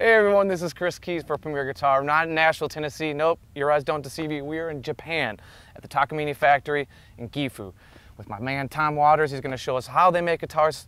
Hey everyone, this is Chris Keys for Premier Guitar. I'm not in Nashville, Tennessee. Nope, your eyes don't deceive you. We are in Japan at the Takamine factory in Gifu with my man Tom Waters. He's going to show us how they make guitars.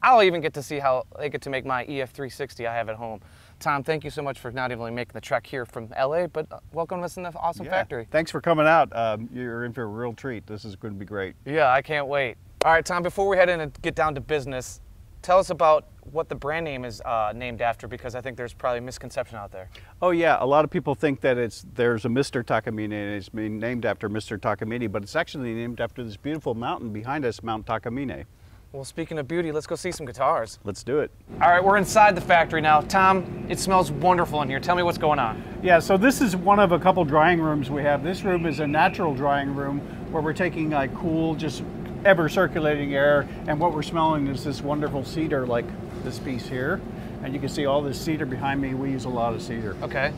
I'll even get to see how they get to make my EF360 I have at home. Tom, thank you so much for not only making the trek here from LA, but welcome us in the awesome factory. Thanks for coming out. You're in for a real treat. This is going to be great. Yeah, I can't wait. All right, Tom, before we head in and get down to business, tell us about what the brand name is named after, because I think there's probably a misconception out there. Oh yeah, a lot of people think that there's a Mr. Takamine and it's been named after Mr. Takamine, but it's actually named after this beautiful mountain behind us, Mount Takamine. Well, speaking of beauty, let's go see some guitars. Let's do it. All right, we're inside the factory now. Tom, it smells wonderful in here. Tell me what's going on. Yeah, so this is one of a couple drying rooms we have. This room is a natural drying room where we're taking like cool, just ever circulating air, and what we're smelling is this wonderful cedar, like this piece here. And you can see all this cedar behind me. We use a lot of cedar. Okay.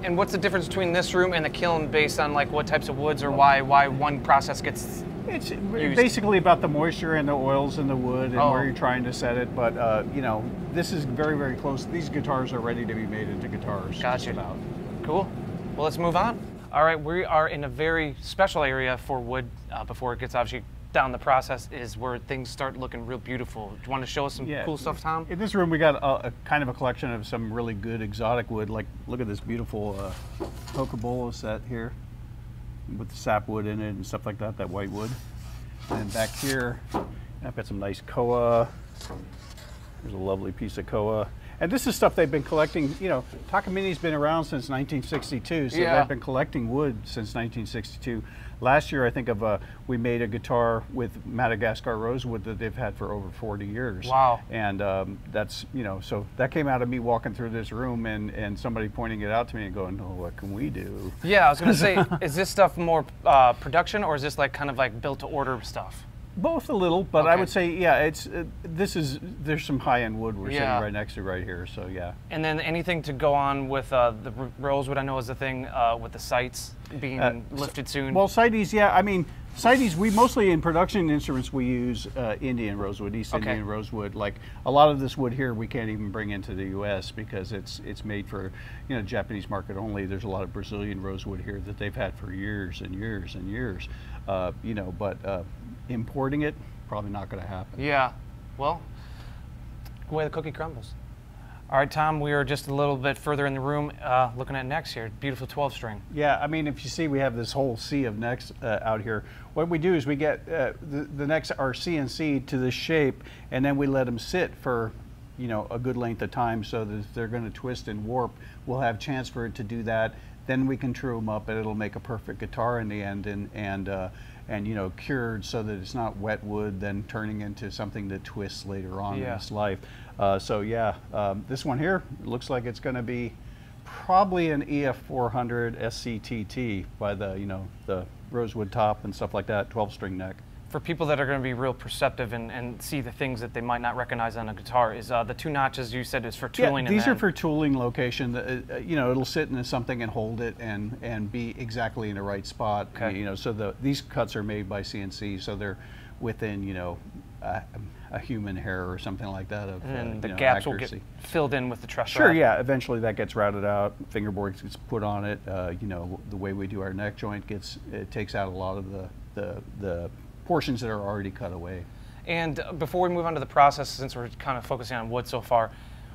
And what's the difference between this room and the kiln based on like what types of woods or why one process gets It's used? basically about the moisture and the oils in the wood and where you're trying to set it. But you know, this is very, very close. These guitars are ready to be made into guitars. Gotcha. Cool. Well, let's move on. All right, we are in a very special area for wood before it gets obviously down the process, is where things start looking real beautiful. Do you want to show us some cool stuff, Tom? In this room, we got a kind of a collection of some really good exotic wood. Like, look at this beautiful Hokabola set here with the sapwood in it and stuff like that, that white wood. And back here, I've got some nice koa. There's a lovely piece of koa. And this is stuff they've been collecting. You know, Takamine's been around since 1962, so they've been collecting wood since 1962. Last year, I think we made a guitar with Madagascar rosewood that they've had for over 40 years. Wow. And that's, you know, so that came out of me walking through this room and somebody pointing it out to me and going, oh, what can we do? Yeah, I was going to say, is this stuff more production, or is this like kind of like built to order stuff? Both a little, but I would say, yeah, there's some high-end wood we're sitting right next to right here, so yeah. And then anything to go on with the rosewood, I know is the thing with the sights being lifted soon. Well, CITES, yeah, I mean, CITES, we mostly in production instruments we use Indian rosewood, East Indian rosewood. Like a lot of this wood here we can't even bring into the U.S. because it's made for, you know, Japanese market only. There's a lot of Brazilian rosewood here that they've had for years and years and years, you know, but importing it, probably not going to happen. Yeah, well, the way the cookie crumbles. All right, Tom, we are just a little bit further in the room looking at necks here. Beautiful 12-string. Yeah, I mean, if you see, we have this whole sea of necks out here. What we do is we get the necks are CNC to this shape, and then we let them sit for, you know, a good length of time so that if they're going to twist and warp, we'll have chance for it to do that. Then we can true them up, and it'll make a perfect guitar in the end, and you know, cured so that it's not wet wood, then turning into something that twists later on in its life. So yeah, this one here looks like it's going to be probably an EF400 SCTT by the, you know, the rosewood top and stuff like that, 12-string neck. For people that are going to be real perceptive and see the things that they might not recognize on a guitar, is the 2 notches you said is for tooling? Yeah, these are for tooling location. You know, it'll sit into something and hold it and be exactly in the right spot. Okay. You know, so these cuts are made by CNC, so they're within, you know, a human hair or something like that of and the you know, gaps accuracy. will get filled in with the truss Sure, rod. yeah. Eventually that gets routed out. Fingerboard gets put on it. You know, the way we do our neck joint takes out a lot of the portions that are already cut away. And before we move on to the process, since we're kind of focusing on wood so far,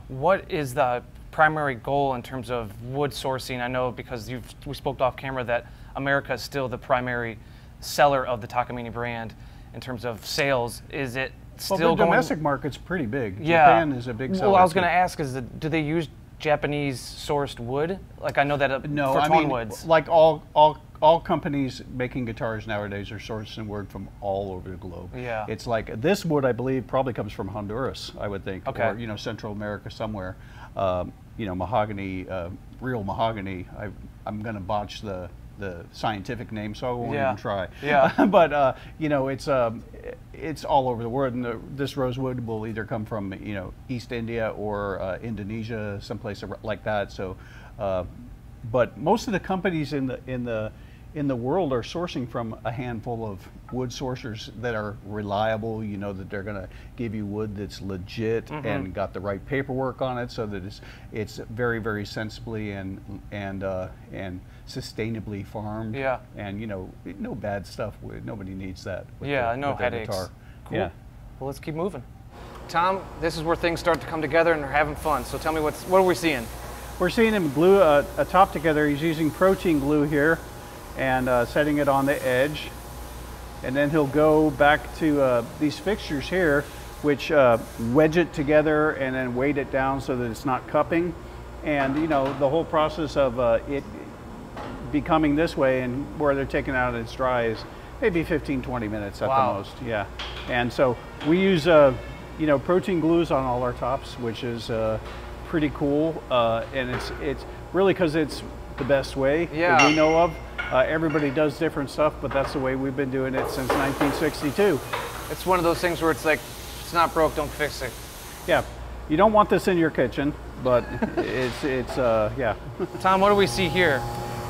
what is the primary goal in terms of wood sourcing? I know because we spoke off camera that America is still the primary seller of the Takamine brand in terms of sales. Is it still the domestic market's pretty big. Yeah. Japan is a big seller. Well, I was going to ask, do they use Japanese sourced wood? Like I know that no, for I tone mean, woods. like all companies making guitars nowadays are sourcing wood from all over the globe. Yeah. It's like this wood, I believe, probably comes from Honduras, I would think, okay. or, you know, Central America somewhere. You know, mahogany, real mahogany. I'm going to botch the scientific name, so I won't even try. Yeah. But you know, it's all over the world, and this rosewood will either come from, you know, East India or Indonesia, someplace like that. So, but most of the companies in the in the world are sourcing from a handful of wood sourcers that are reliable. You know that they're going to give you wood that's legit and got the right paperwork on it, so that it's very, very sensibly and sustainably farmed. Yeah. And you know, no bad stuff. Nobody needs that. With No with their headaches. guitar. Cool. Yeah. Well, let's keep moving. Tom, this is where things start to come together and they're having fun. So tell me, what are we seeing? We're seeing him glue a top together. He's using protein glue here and setting it on the edge. And then he'll go back to these fixtures here, which wedge it together and then weight it down so that it's not cupping. And you know, the whole process of it becoming this way and where they're taking it out and it's dry is maybe 15-20 minutes at the most. Yeah. And so we use you know, protein glues on all our tops, which is pretty cool. And it's really because it's the best way that we know of. Everybody does different stuff, but that's the way we've been doing it since 1962. It's one of those things where it's like, it's not broke, don't fix it. Yeah, you don't want this in your kitchen, but it's yeah. Tom, what do we see here?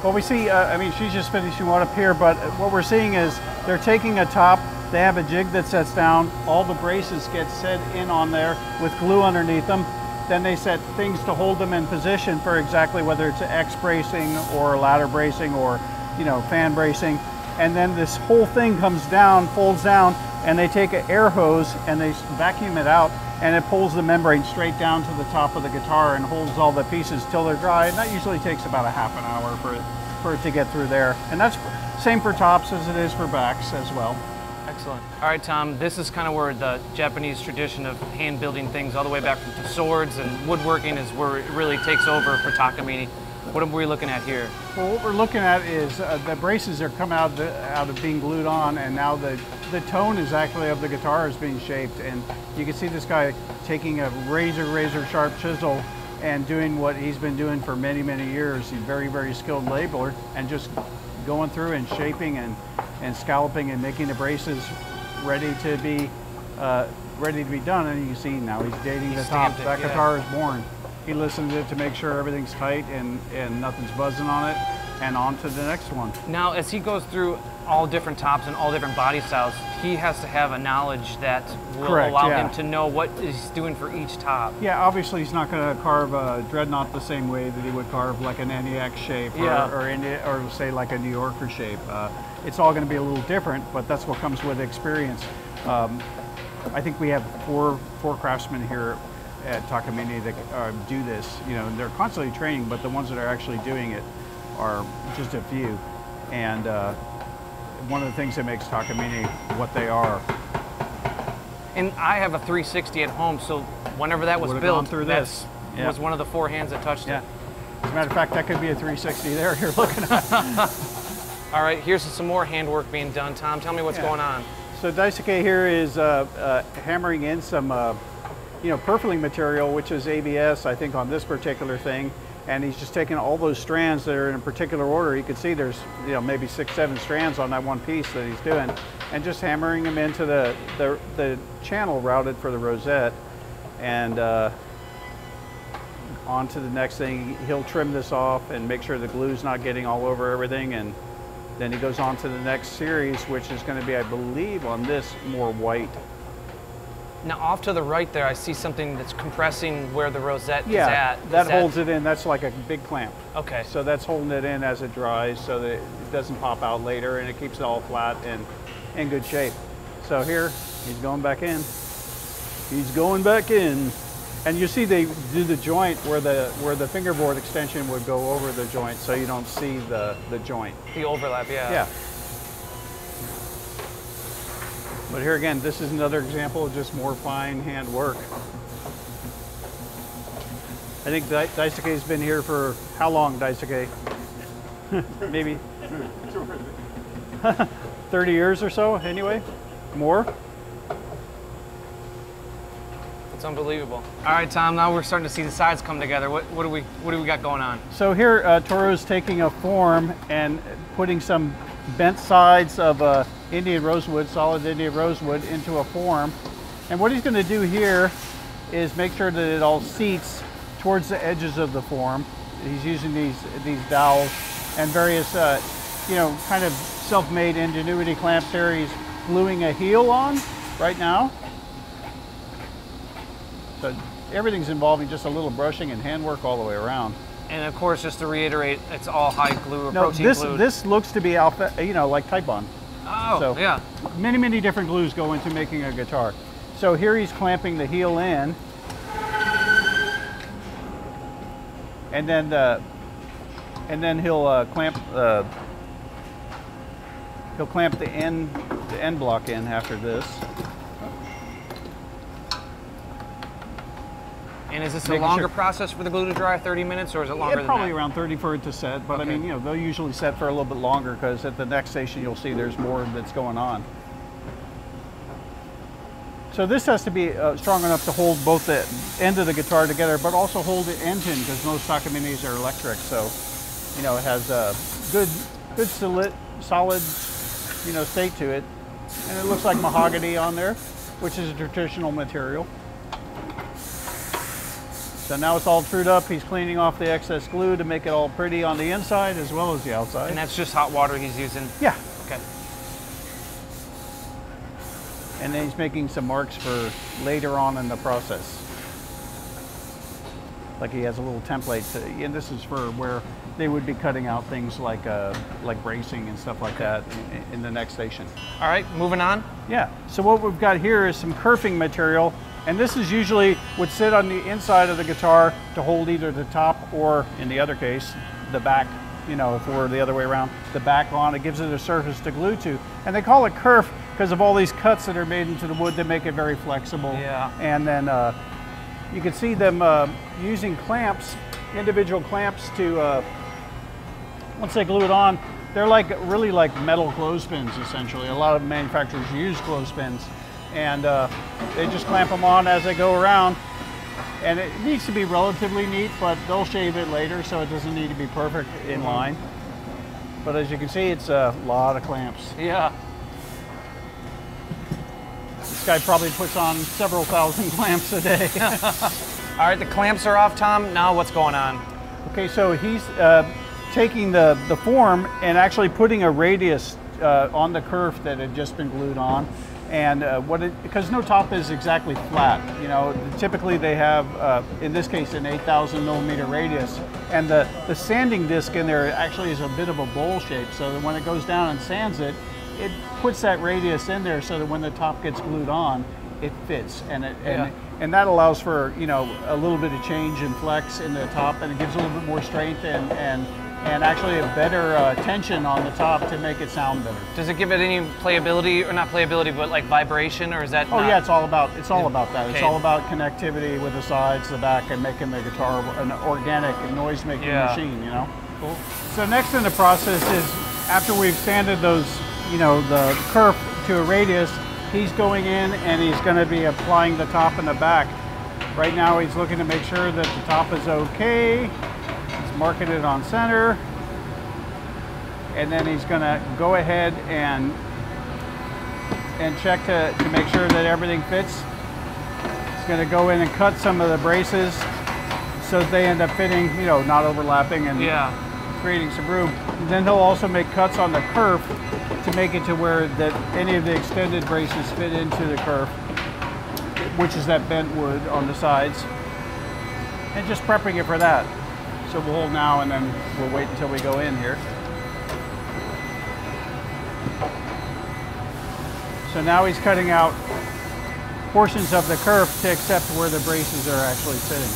Well, we see, I mean, she's just finishing one up here, but what we're seeing is they're taking a top, they have a jig that sets down, all the braces get set in on there with glue underneath them. Then they set things to hold them in position for exactly whether it's X bracing or ladder bracing or, you know, fan bracing. And then this whole thing comes down, folds down, and they take an air hose and they vacuum it out, and it pulls the membrane straight down to the top of the guitar and holds all the pieces till they're dry. And that usually takes about a half an hour for it to get through there. And that's same for tops as it is for backs as well. Excellent. All right, Tom, this is kind of where the Japanese tradition of hand building things all the way back to swords and woodworking is where it really takes over for Takamine. What are we looking at here? Well, what we're looking at is the braces are coming out of being glued on, and now the tone is actually of the guitar is being shaped. And you can see this guy taking a razor sharp chisel and doing what he's been doing for many, many years. He's a very, very skilled labeler, and just going through and shaping and scalloping and making the braces ready to be done. And you can see now he's dating the top. That guitar is born. He listens to it to make sure everything's tight and nothing's buzzing on it, and on to the next one. Now, as he goes through all different tops and all different body styles, he has to have a knowledge that will allow him to know what he's doing for each top. Yeah, obviously he's not going to carve a dreadnought the same way that he would carve like an NEX shape or say like a New Yorker shape. It's all going to be a little different, but that's what comes with experience. I think we have four craftsmen here at Takamine that do this. You know, they're constantly training, but the ones that are actually doing it are just a few. And one of the things that makes Takamine what they are. And I have a 360 at home, so whenever that was built, that was one of the four hands that touched it. As a matter of fact, that could be a 360 there you're looking at. All right, here's some more handwork being done. Tom, tell me what's going on. So Daisuke here is hammering in some you know, purfling material, which is ABS, I think, on this particular thing. And he's just taking all those strands that are in a particular order. You can see there's, you know, maybe 6-7 strands on that one piece that he's doing, and just hammering them into the channel routed for the rosette. And on to the next thing. He'll trim this off and make sure the glue's not getting all over everything. And then he goes on to the next series, which is going to be, I believe, on this more white. Now, off to the right there, I see something that's compressing where the rosette is at. Yeah, that holds it in. That's like a big clamp. Okay. So that's holding it in as it dries so that it doesn't pop out later, and it keeps it all flat and in good shape. So here, he's going back in. He's going back in. And you see they do the joint where the fingerboard extension would go over the joint, so you don't see the joint. The overlap, yeah. Yeah. But here again, this is another example of just more fine hand work. I think Daisuke's been here for how long, Daisuke? Maybe 30 years or so, anyway? More? It's unbelievable. All right, Tom, now we're starting to see the sides come together. What do we got going on? So here, Toro's taking a form and putting some bent sides of Indian rosewood, solid Indian rosewood, into a form. And what he's going to do here is make sure that it all seats towards the edges of the form. He's using these dowels and various you know, kind of self-made ingenuity clamps there. He's gluing a heel on right now. So everything's involving just a little brushing and handwork all the way around. And of course, just to reiterate, it's all high glue or No, protein glued. this looks to be alpha, you know, like Type Bond. Oh, So yeah. many different glues go into making a guitar. So here he's clamping the heel in, and then he'll clamp the end block in after this. And is this a Making longer sure- process for the glue to dry, 30 minutes, or is it longer Yeah, than probably that? around 30 for it to set, but Okay. I mean, you know, they'll usually set for a little bit longer because at the next station you'll see there's more that's going on. So this has to be strong enough to hold both the end of the guitar together, but also hold the engine because most Takaminis are electric. So, you know, it has a good solid, you know, state to it, and it looks like mahogany on there, which is a traditional material. So now it's all trued up. He's cleaning off the excess glue to make it all pretty on the inside as well as the outside. And that's just hot water he's using? Yeah. Okay. And then he's making some marks for later on in the process. Like he has a little template, and this is for where they would be cutting out things like bracing and stuff like that in the next station. All right, moving on. Yeah, so what we've got here is some kerfing material, and this is usually would sit on the inside of the guitar to hold either the top or, in the other case, the back, you know, if we're the other way around, the back on. It gives it a surface to glue to. And they call it kerf because of all these cuts that are made into the wood that make it very flexible. Yeah. And then you can see them using clamps, individual clamps to, once they glue it on, they're like really like metal clothespins essentially. A lot of manufacturers use clothespins, and they just clamp them on as they go around. And it needs to be relatively neat, but they'll shave it later, so it doesn't need to be perfect in line. But as you can see, it's a lot of clamps. Yeah. This guy probably puts on several thousand clamps a day. All right, the clamps are off, Tom. Now what's going on? Okay, so he's taking the form and actually putting a radius on the kerf that had just been glued on. And because no top is exactly flat, you know, typically they have, in this case, an 8,000 millimeter radius. And the sanding disc in there actually is a bit of a bowl shape, so that when it goes down and sands it, it puts that radius in there so that when the top gets glued on, it fits. And that allows for, you know, a little bit of change and flex in the top, and it gives a little bit more strength and actually a better tension on the top to make it sound better. Does it give it any playability, or not playability, but like vibration, or is that Oh not? yeah, it's all about that. Okay. It's all about connectivity with the sides, the back, and making the guitar an organic noise-making machine, you know? Cool. So next in the process is, after we've sanded those, you know, the kerf to a radius, he's going in and he's going to be applying the top and the back. Right now he's looking to make sure that the top is okay. Marking it on center, and then he's going to go ahead and check to make sure that everything fits. He's going to go in and cut some of the braces so that they end up fitting, you know, not overlapping and creating some room. And then he'll also make cuts on the kerf to make it to where that any of the extended braces fit into the kerf, which is that bent wood on the sides, and just prepping it for that. So we'll hold now, and then we'll wait until we go in here. So now he's cutting out portions of the kerf to accept where the braces are actually fitting.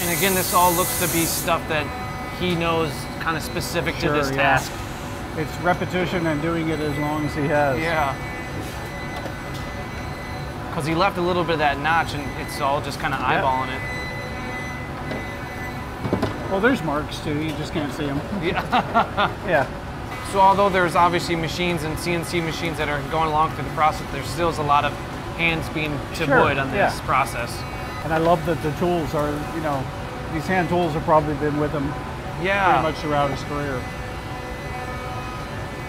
And again, this all looks to be stuff that he knows kind of specific to this task. It's repetition and doing it as long as he has. Yeah. Because he left a little bit of that notch, and it's all just kind of eyeballing it. Well, there's marks too, you just can't see them. Yeah. Yeah. So although there's obviously machines and CNC machines that are going along through the process, there still is a lot of hands being to wood on this process. And I love that the tools are, you know, these hand tools have probably been with him pretty much throughout his career.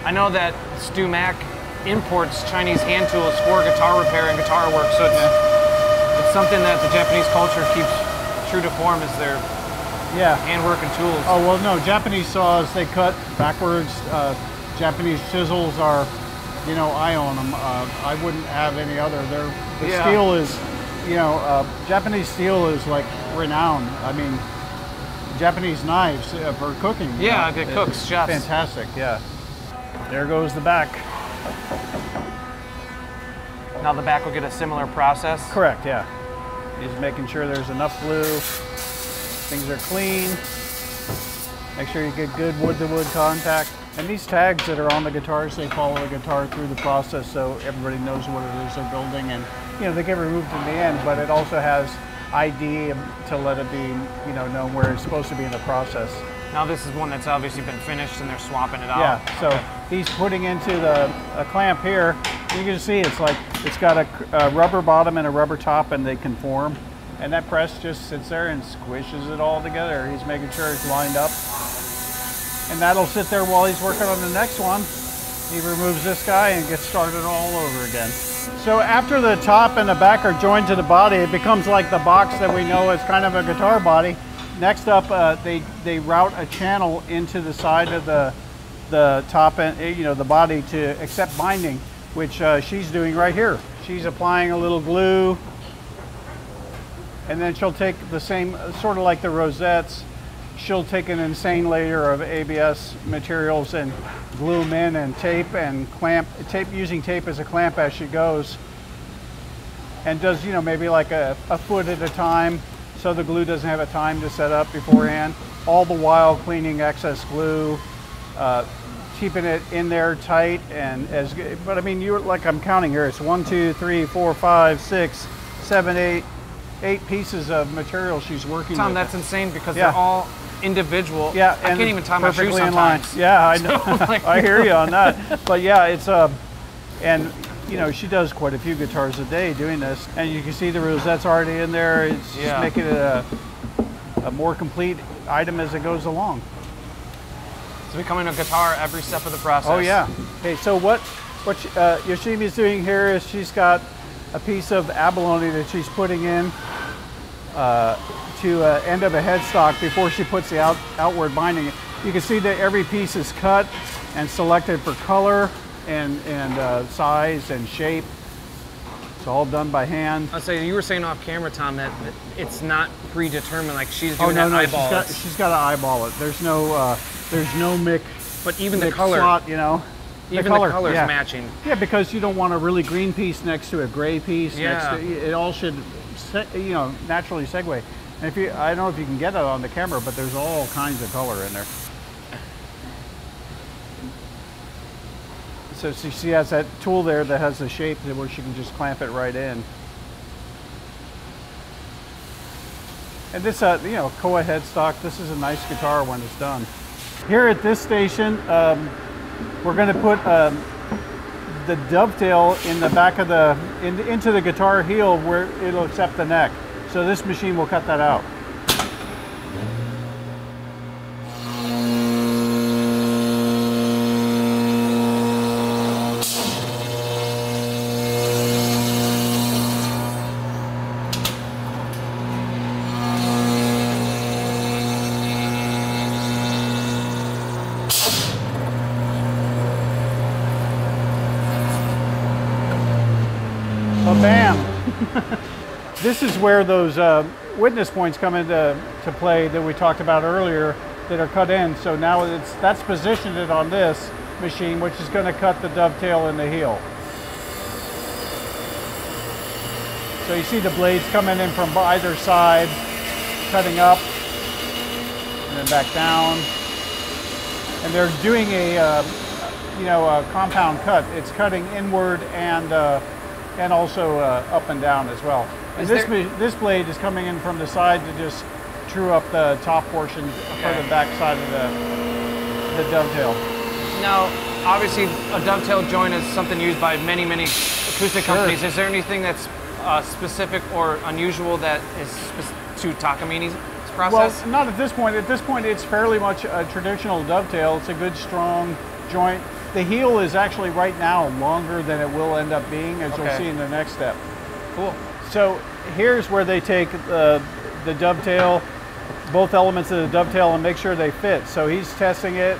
I know that Stu Mack imports Chinese hand tools for guitar repair and guitar work, so it's something that the Japanese culture keeps true to form, is their Yeah. handworking tools. Oh, well, no, Japanese saws, they cut backwards. Japanese chisels are, you know, I own them. I wouldn't have any other. The Yeah. steel is, you know, Japanese steel is like renowned. I mean, Japanese knives for cooking. you Yeah, know, it cooks, chefs. Fantastic, yeah. There goes the back. Now the back will get a similar process. Correct, yeah. Just making sure there's enough glue. Things are clean. Make sure you get good wood-to-wood contact. And these tags that are on the guitars, they follow the guitar through the process so everybody knows what it is they're building. And, you know, they get removed in the end, but it also has ID to let it be, you know, known where it's supposed to be in the process. Now this is one that's obviously been finished and they're swapping it out. Yeah, so he's putting into a clamp here. You can see it's like, it's got a rubber bottom and a rubber top and they conform. And that press just sits there and squishes it all together. He's making sure it's lined up. And that'll sit there while he's working on the next one. He removes this guy and gets started all over again. So after the top and the back are joined to the body, it becomes like the box that we know as kind of a guitar body. Next up, they route a channel into the side of the top and, you know, the body to accept binding, which she's doing right here. She's applying a little glue, and then she'll take the same, sort of like the rosettes, she'll take an insane layer of ABS materials and glue them in and tape and clamp, using tape as a clamp as she goes. And does, you know, maybe like a foot at a time, so the glue doesn't have a time to set up beforehand. All the while cleaning excess glue, keeping it in there tight and as good. But I mean, you're like, I'm counting here, it's 1, 2, 3, 4, 5, 6, 7, 8 pieces of material she's working Tom, with. that's insane because Yeah. they're all individual. Yeah, I can't even tie my shoes perfectly in line. sometimes. Yeah, I know. So, like- I hear you on that. But yeah, it's and you know, she does quite a few guitars a day doing this, and you can see the rosette's already in there. It's Yeah. just making it a more complete item as it goes along. It's becoming a guitar every step of the process. Oh yeah. Okay, so what Yoshimi's doing here is she's got a piece of abalone that she's putting in to end of a headstock before she puts the outward binding. You can see that every piece is cut and selected for color and size and shape. It's all done by hand. I'll say, you were saying off camera, Tom, that it's not predetermined, like she's doing that eyeball. She's got to eyeball it. There's no mix. But even the mix color, slot, you know. even the color's yeah. matching. Yeah, because you don't want a really green piece next to a gray piece. Yeah. Next to, it all should, you know, naturally segue. And if you, I don't know if you can get it on the camera, but there's all kinds of color in there. So she has that tool there that has the shape where she can just clamp it right in. And this, you know, Koa headstock, this is a nice guitar when it's done. Here at this station, we're going to put the dovetail in the back of the, into the guitar heel where it'll accept the neck. So this machine will cut that out. Oh, bam! This is where those witness points come into play that we talked about earlier that are cut in. So now that's positioned it on this machine, which is going to cut the dovetail in the heel. So you see the blades coming in from either side, cutting up and then back down. And they're doing a compound cut. It's cutting inward and also up and down as well. And this blade is coming in from the side to just true up the top portion for the back side of the dovetail. Now, obviously, a dovetail joint is something used by many, many acoustic companies. Is there anything that's specific or unusual that is to Takamine's process? Well, not at this point. At this point, it's fairly much a traditional dovetail. It's a good, strong joint. The heel is actually right now longer than it will end up being, as you'll see in the next step. Cool. So here's where they take the dovetail, both elements of the dovetail and make sure they fit. So he's testing it,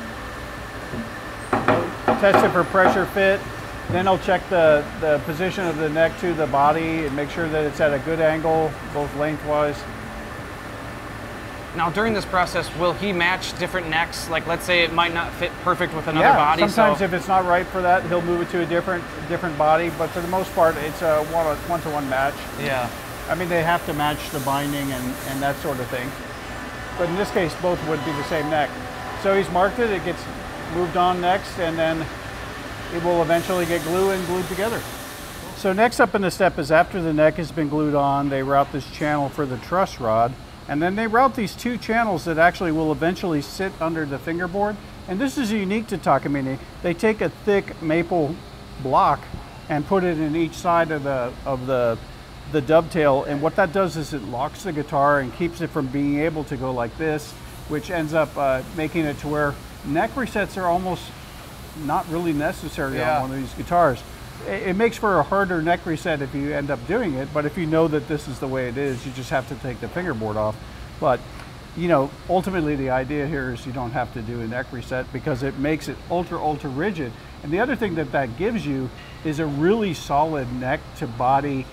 test it for pressure fit. Then he'll check the position of the neck to the body and make sure that it's at a good angle, both lengthwise. Now, during this process, will he match different necks? Like, let's say it might not fit perfect with another body. Sometimes if it's not right for that, he'll move it to a different body. But for the most part, it's a one-to-one match. Yeah. I mean, they have to match the binding and that sort of thing. But in this case, both would be the same neck. So he's marked it. It gets moved on next, and then it will eventually get glued together. So next up in the step is after the neck has been glued on, they route this channel for the truss rod. And then they route these two channels that actually will eventually sit under the fingerboard. And this is unique to Takamine. They take a thick maple block and put it in each side of the dovetail. And what that does is it locks the guitar and keeps it from being able to go like this, which ends up making it to where neck resets are almost not really necessary on one of these guitars. It makes for a harder neck reset if you end up doing it, but if you know that this is the way it is, you just have to take the fingerboard off. But, you know, ultimately the idea here is you don't have to do a neck reset because it makes it ultra rigid. And the other thing that gives you is a really solid neck to body,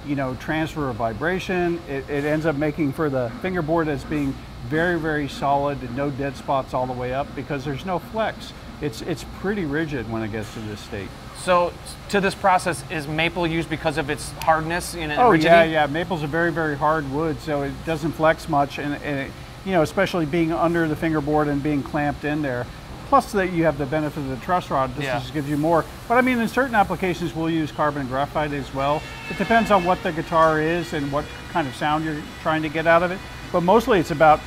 you know, transfer of vibration. It ends up making for the fingerboard as being very solid and no dead spots all the way up because there's no flex. It's pretty rigid when it gets to this state. So to this process, is maple used because of its hardness and rigidity? Yeah. Maple's a very hard wood, so it doesn't flex much, and it, you know, especially being under the fingerboard and being clamped in there. Plus that you have the benefit of the truss rod. This just gives you more. But I mean, in certain applications, we'll use carbon graphite as well. It depends on what the guitar is and what kind of sound you're trying to get out of it. But mostly it's about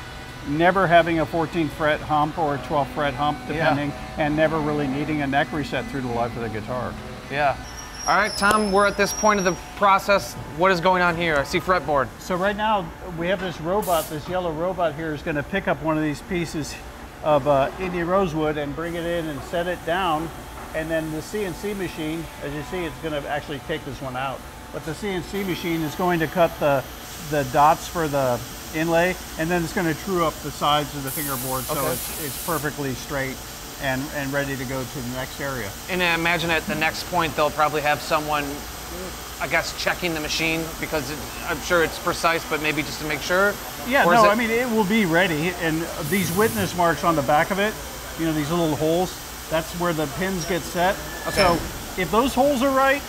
never having a 14th fret hump or a 12th fret hump, depending, and never really needing a neck reset through the life of the guitar. Yeah. All right, Tom, we're at this point of the process. What is going on here? I see fretboard. So right now we have this robot, this yellow robot here is going to pick up one of these pieces of India rosewood and bring it in and set it down. And then the CNC machine, as you see, it's going to actually take this one out. But the CNC machine is going to cut the dots for the inlay, and then it's going to true up the sides of the fingerboard so it's perfectly straight and ready to go to the next area. And I imagine at the next point they'll probably have someone, I guess, checking the machine because I'm sure it's precise, but maybe just to make sure. Yeah, no, I mean, it will be ready, and these witness marks on the back of it, you know, these little holes, that's where the pins get set. Okay. So if those holes are right,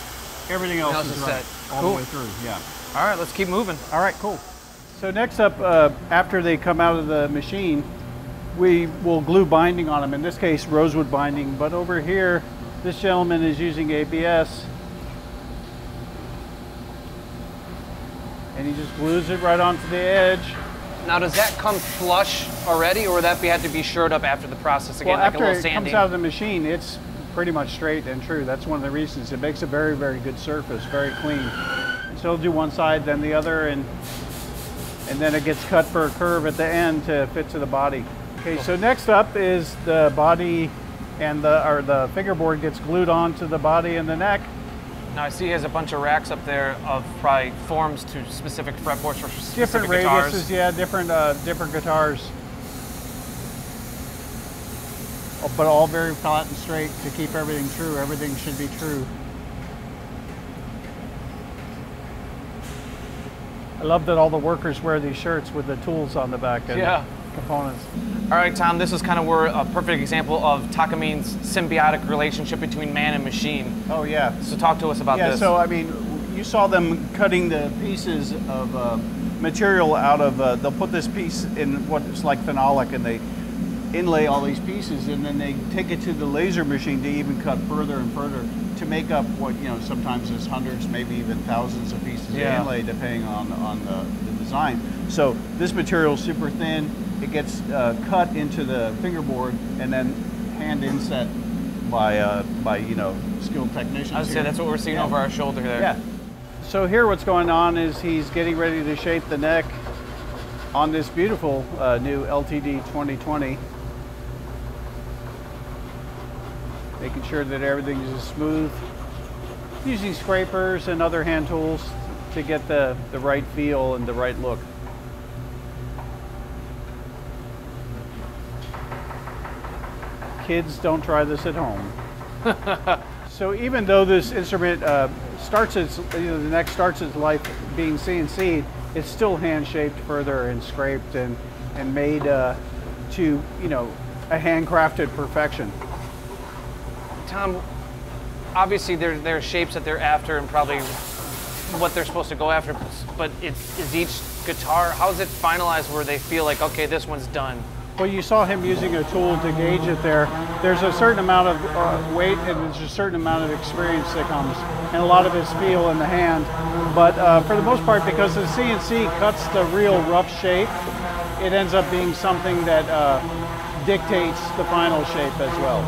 everything else is right all the way through. Yeah. All right, let's keep moving. All right, cool. So next up, after they come out of the machine, we will glue binding on them. In this case, rosewood binding. But over here, this gentleman is using ABS. And he just glues it right onto the edge. Now, does that come flush already, or would that have to be shored up after the process again, well, like a little after it sanding? comes out of the machine, it's pretty much straight and true. That's one of the reasons. It makes a very good surface, very clean. So he'll do one side, then the other, and then it gets cut for a curve at the end to fit to the body. Okay, so next up is the body and the fingerboard gets glued onto the body and the neck. Now I see he has a bunch of racks up there of probably forms to specific fretboards for specific different guitars. Radiuses, yeah, different guitars. But all very flat and straight to keep everything true. Everything should be true. I love that all the workers wear these shirts with the tools on the back and components. All right, Tom, this is kind of where a perfect example of Takamine's symbiotic relationship between man and machine. Oh, yeah. So talk to us about this. Yeah, so I mean, you saw them cutting the pieces of material out of, they'll put this piece in what's like phenolic and they inlay all these pieces and then they take it to the laser machine to even cut further and further to make up what, you know, sometimes there's hundreds, maybe even thousands of pieces of inlay depending on the design. So this material is super thin. It gets cut into the fingerboard and then hand inset by you know, skilled technicians. I would say that's what we're seeing over our shoulder there. Yeah. So here what's going on is he's getting ready to shape the neck on this beautiful new LTD 2020. Making sure that everything is smooth. Using scrapers and other hand tools to get the right feel and the right look. kids don't try this at home. So even though this instrument starts its, the neck starts its life being CNC'd, it's still hand shaped further and scraped and made to, a handcrafted perfection. Tom, obviously there are shapes that they're after and probably what they're supposed to go after, but is each guitar, how is it finalized where they feel like, okay, this one's done? Well, you saw him using a tool to gauge it there. There's a certain amount of weight and there's a certain amount of experience that comes, and a lot of his feel in the hand. But for the most part, because the CNC cuts the real rough shape, it ends up being something that dictates the final shape as well.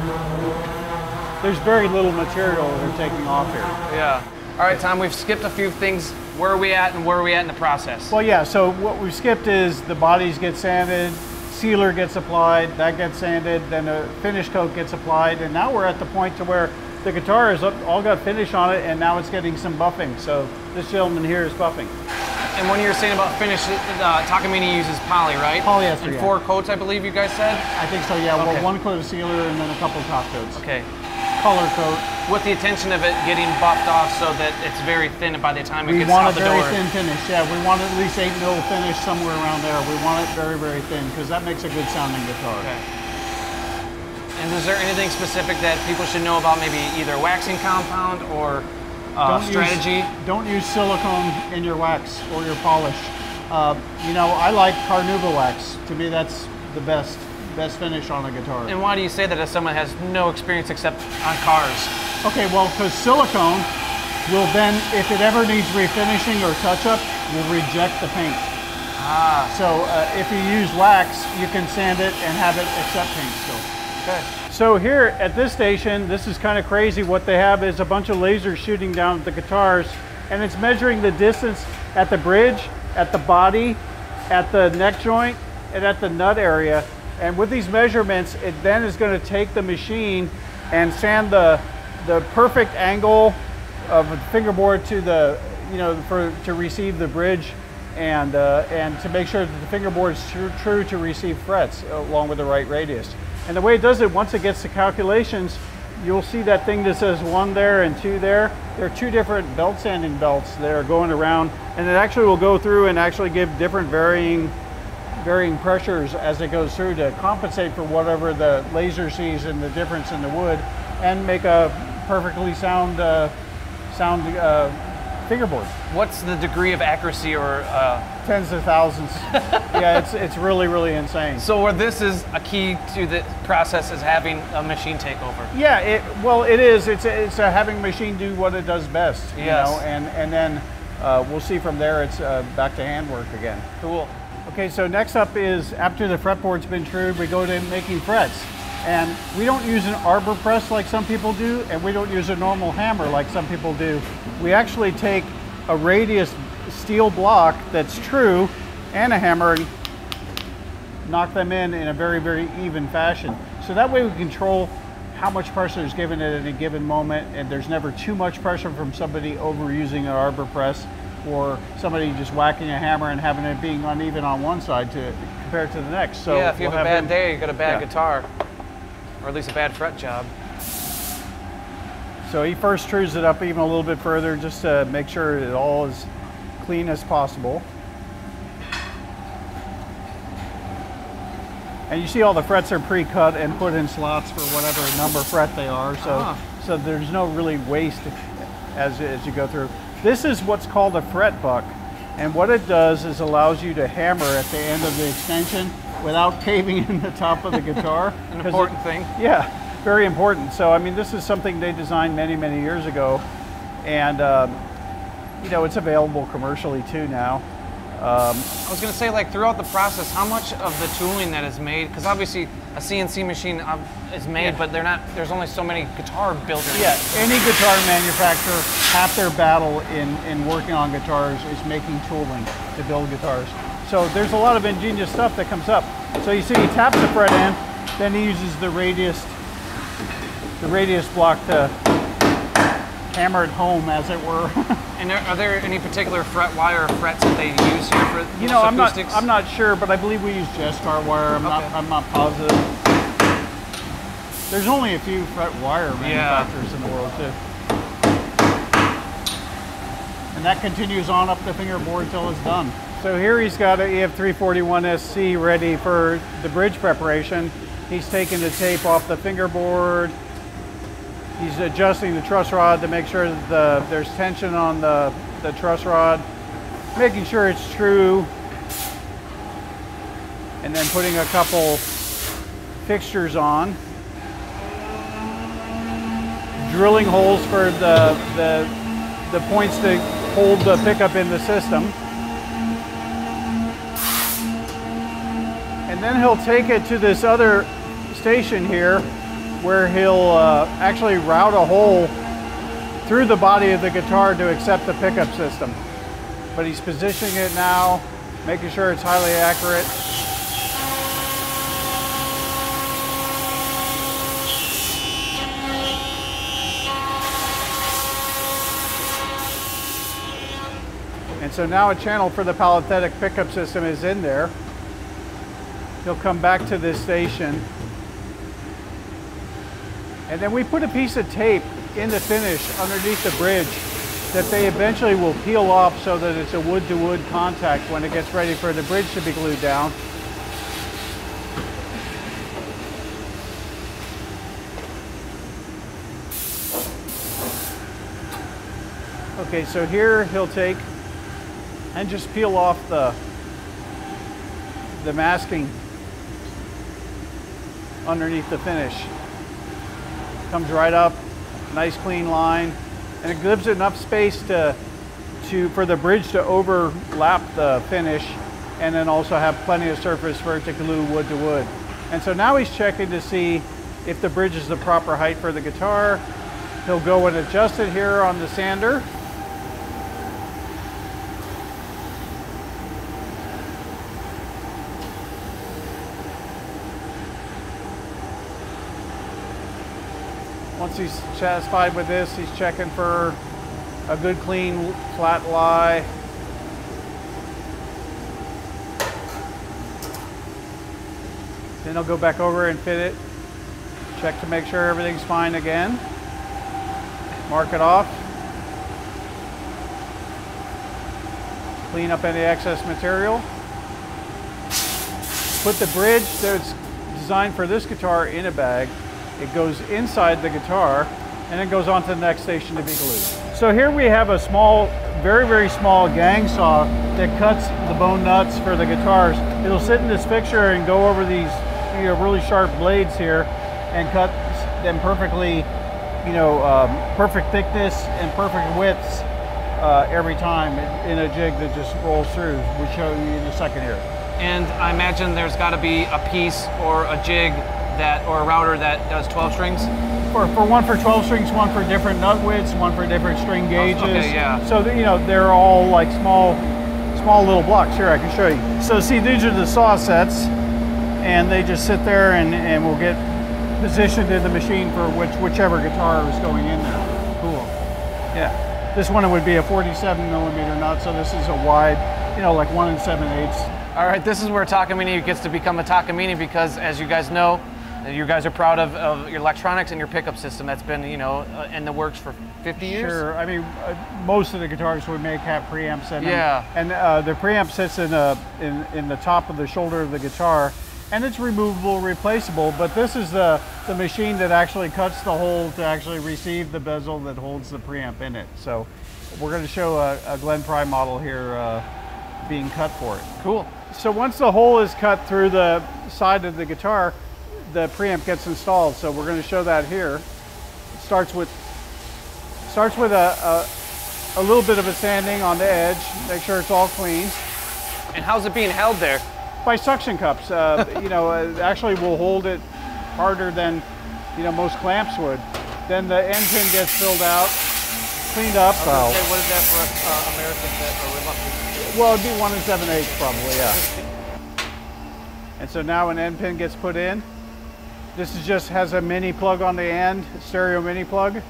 There's very little material that they're taking off here. Yeah. All right, Tom, we've skipped a few things. Where are we at and where are we at in the process? Well, yeah, so what we've skipped is the bodies get sanded, sealer gets applied, that gets sanded, then a finish coat gets applied, and now we're at the point to where the guitar has all got finish on it, and now it's getting some buffing. So this gentleman here is buffing. And when you were saying about finish, Takamine uses poly, right? Polyester, and 4 coats, I believe you guys said? I think so, yeah. Okay. Well, 1 coat of sealer and then a couple top coats. Okay. Color coat. With the intention of it getting buffed off so that it's very thin by the time it We gets want out a the door. very thin finish, yeah. We want at least 8 mil finish somewhere around there. We want it very, very thin because that makes a good sounding guitar. Okay. And is there anything specific that people should know about maybe either waxing compound or strategy? Don't use silicone in your wax or your polish. I like carnauba wax. To me, that's the best finish on a guitar. And why do you say that as someone has no experience except on cars? Okay, well, because silicone will then, if it ever needs refinishing or touch-up, will reject the paint. Ah. So if you use wax, you can sand it and have it accept paint still. Okay. So here at this station, this is kind of crazy. What they have is a bunch of lasers shooting down at the guitars, and it's measuring the distance at the bridge, at the body, at the neck joint, and at the nut area. And with these measurements, it then is going to take the machine and sand the perfect angle of the fingerboard to the, to receive the bridge, and to make sure that the fingerboard is true to receive frets along with the right radius. And the way it does it, once it gets the calculations, you'll see that thing that says 1 there and 2 there. There are 2 different belt sanding belts that are going around, and it actually will go through and actually give different varying pressures as it goes through to compensate for whatever the laser sees and the difference in the wood, and make a perfectly sound fingerboard. What's the degree of accuracy or? Tens of thousands. Yeah, it's really, really insane. So where this is a key to the process is having a machine take over. Yeah, it is. It's having a machine do what it does best. Yes. And then we'll see from there. It's back to handwork again. Cool. Okay, so next up is after the fretboard's been trued, we go to making frets. And we don't use an arbor press like some people do, and we don't use a normal hammer like some people do. We actually take a radius steel block that's true and a hammer and knock them in a very, very even fashion. So that way we control how much pressure is given at any given moment, and there's never too much pressure from somebody overusing an arbor press or somebody just whacking a hammer and having it being uneven on one side compared to the next. So yeah, if you have a bad day, you got a bad guitar, or at least a bad fret job. So he first trues it up even a little bit further just to make sure it all is clean as possible. And you see all the frets are pre-cut and put in slots for whatever number fret they are. So there's no really waste as you go through. This is what's called a fret buck. And what it does is allows you to hammer at the end of the extension without caving in the top of the guitar. An important thing. Yeah, very important. So, I mean, this is something they designed many, many years ago. And, it's available commercially too now. I was going to say, like, throughout the process, how much of the tooling that is made, because obviously a CNC machine is made, but there's only so many guitar builders. Yeah, any guitar manufacturer, half their battle in working on guitars is making tooling to build guitars. So there's a lot of ingenious stuff that comes up. So you see he taps the fret in, then he uses the radius block to hammer it home, as it were. And are there any particular fret wire or frets that they use here for acoustics? I'm not sure, but I believe we use Jescar wire. I'm not positive. There's only a few fret wire manufacturers in the world too. And that continues on up the fingerboard till it's done. So here he's got an EF341SC ready for the bridge preparation. He's taking the tape off the fingerboard. He's adjusting the truss rod to make sure that there's tension on the truss rod, making sure it's true, and then putting a couple fixtures on. Drilling holes for the points to hold the pickup in the system. And then he'll take it to this other station here where he'll actually route a hole through the body of the guitar to accept the pickup system. But he's positioning it now, making sure it's highly accurate. And so now a channel for the palathetic pickup system is in there. He'll come back to this station. And then we put a piece of tape in the finish underneath the bridge that they eventually will peel off so that it's a wood-to-wood contact when it gets ready for the bridge to be glued down. Okay, so here he'll take and just peel off the masking underneath the finish. Comes right up, nice clean line, and it gives it enough space for the bridge to overlap the finish, and then also have plenty of surface for it to glue wood to wood. And so now he's checking to see if the bridge is the proper height for the guitar. He'll go and adjust it here on the sander. Once he's satisfied with this, he's checking for a good clean flat lie. Then he'll go back over and fit it. Check to make sure everything's fine again. Mark it off. Clean up any excess material. Put the bridge that's designed for this guitar in a bag. It goes inside the guitar and it goes on to the next station to be glued. So here we have a small, very, very small gang saw that cuts the bone nuts for the guitars. It'll sit in this fixture and go over these really sharp blades here and cut them perfectly, perfect thickness and perfect widths every time in a jig that just rolls through. We'll show you in a second here. And I imagine there's got to be a piece or a jig or a router that does 12 strings? For one for 12 strings, one for different nut widths, one for different string gauges. Okay, yeah. So they're all like small little blocks. Here, I can show you. So see, these are the saw sets, and they just sit there and will get positioned in the machine for whichever guitar is going in there. Cool. Yeah. This one would be a 47 millimeter nut, so this is a wide, like 1 7/8. All right, this is where Takamine gets to become a Takamine because, as you guys know, you guys are proud of your electronics and your pickup system that's been, in the works for 50 years? Sure. I mean, most of the guitars we make have preamps in them. Yeah. And the preamp sits in the top of the shoulder of the guitar, and it's removable, replaceable, but this is the machine that actually cuts the hole to actually receive the bezel that holds the preamp in it. So we're going to show a Glen Pry model here being cut for it. Cool. So once the hole is cut through the side of the guitar, the preamp gets installed. So we're going to show that here. It starts with a little bit of a sanding on the edge, make sure it's all clean. And how's it being held there? By suction cups. Actually will hold it harder than most clamps would. Then the end pin gets filled out, cleaned up. What is that for us Americans that are reluctant? Well, it'd be 1 7/8 probably, yeah. And so now an end pin gets put in. This has a mini plug on the end, stereo mini plug,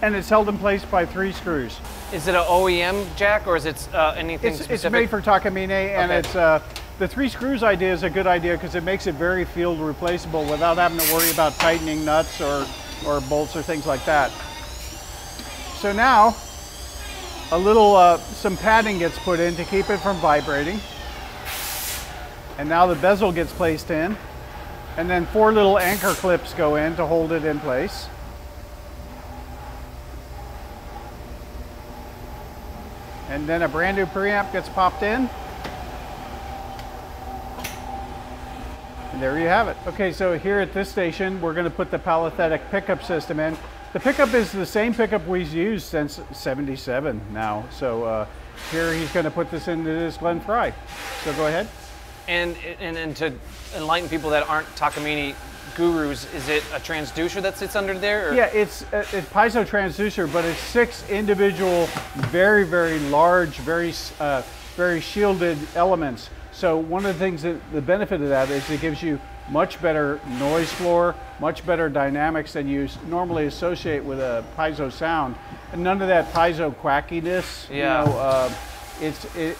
and it's held in place by 3 screws. Is it an OEM jack or is it anything specific? It's made for Takamine, and okay. the 3 screws idea is a good idea because it makes it very field replaceable without having to worry about tightening nuts or bolts or things like that. So now, some padding gets put in to keep it from vibrating. And now the bezel gets placed in. And then 4 little anchor clips go in to hold it in place. And then a brand new preamp gets popped in. And there you have it. Okay, so here at this station, we're going to put the palathetic pickup system in. The pickup is the same pickup we've used since '77 now. So here he's going to put this into this Glen Fry. So go ahead. And to enlighten people that aren't Takamine gurus, is it a transducer that sits under there? Or? Yeah, it's a piezo transducer, but it's 6 individual, very, very large, very shielded elements. So one of the things that the benefit of that is it gives you much better noise floor, much better dynamics than you normally associate with a piezo sound, and none of that piezo quackiness. Yeah. You know,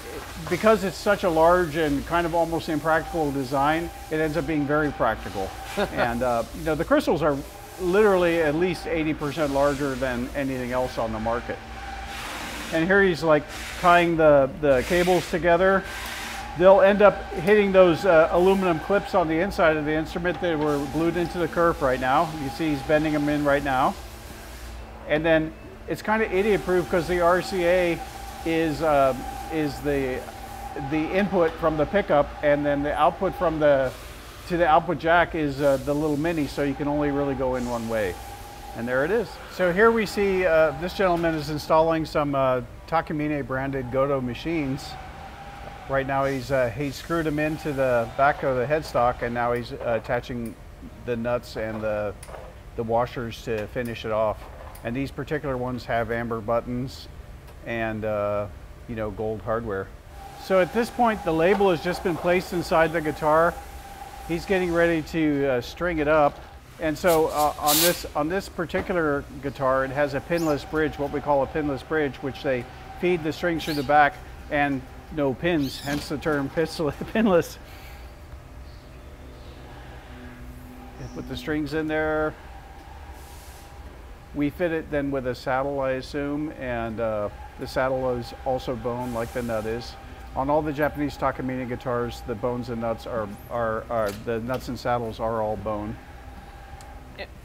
because it's such a large and kind of almost impractical design, it ends up being very practical. And you know, the crystals are literally at least 80% larger than anything else on the market. And here he's like tying the cables together. They'll end up hitting those aluminum clips on the inside of the instrument that were glued into the kerf right now. You see he's bending them in right now. And then it's kind of idiot-proof because the RCA is the input from the pickup, and then the output from to the output jack is the little mini, so you can only really go in one way. And there it is. So here we see this gentleman is installing some Takamine branded Goto machines. Right now he's screwed them into the back of the headstock, and now he's attaching the nuts and the washers to finish it off. And these particular ones have amber buttons and you know, gold hardware. So at this point the label has just been placed inside the guitar. He's getting ready to string it up. And so on this particular guitar, it has a pinless bridge, what we call a pinless bridge, which they feed the strings through the back and no pins, hence the term pinless. Put the strings in there. We fit it then with a saddle, I assume, and the saddle is also bone like the nut is. On all the Japanese Takamine guitars, the bones and nuts are the nuts and saddles are all bone.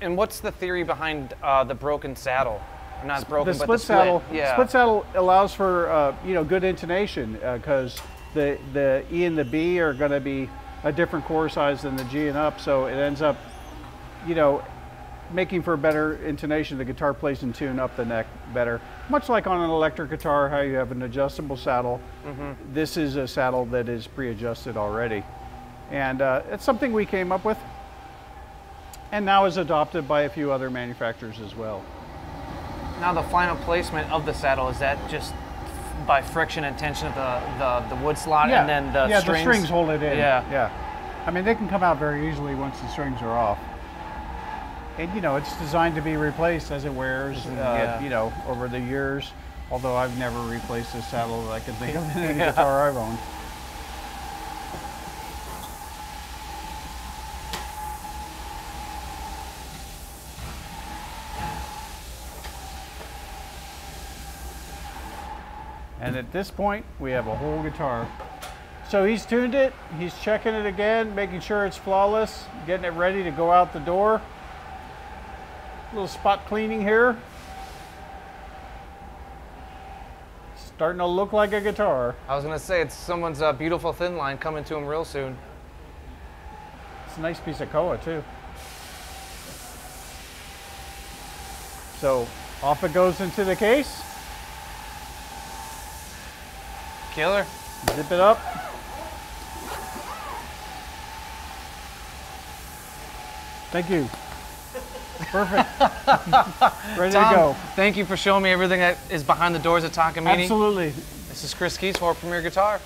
And what's the theory behind the broken saddle? Not broken, the but the split. saddle. Yeah. Split saddle allows for you know, good intonation because the E and the B are going to be a different core size than the G and up, so it ends up, you know, making for better intonation. The guitar plays in tune up the neck better. Much like on an electric guitar, how you have an adjustable saddle. Mm-hmm. This is a saddle that is pre-adjusted already, and it's something we came up with, and now is adopted by a few other manufacturers as well. Now the final placement of the saddle, is that just by friction and tension of the wood slot, Yeah. and then the strings? Yeah, the strings hold it in. Yeah. Yeah. I mean, they can come out very easily once the strings are off. And you know, it's designed to be replaced as it wears, you know, over the years. Although I've never replaced a saddle that I can think of in any guitar I've owned. And at this point, we have a whole guitar. So he's tuned it, he's checking it again, making sure it's flawless, getting it ready to go out the door. A little spot cleaning here. Starting to look like a guitar. I was gonna say, it's someone's beautiful thin line coming to him real soon. It's a nice piece of koa too. So off it goes into the case. Killer. Zip it up. Thank you. Perfect. Ready Tom, to go. Thank you for showing me everything that is behind the doors at Takamine. Absolutely. This is Chris Keys for Premier Guitar.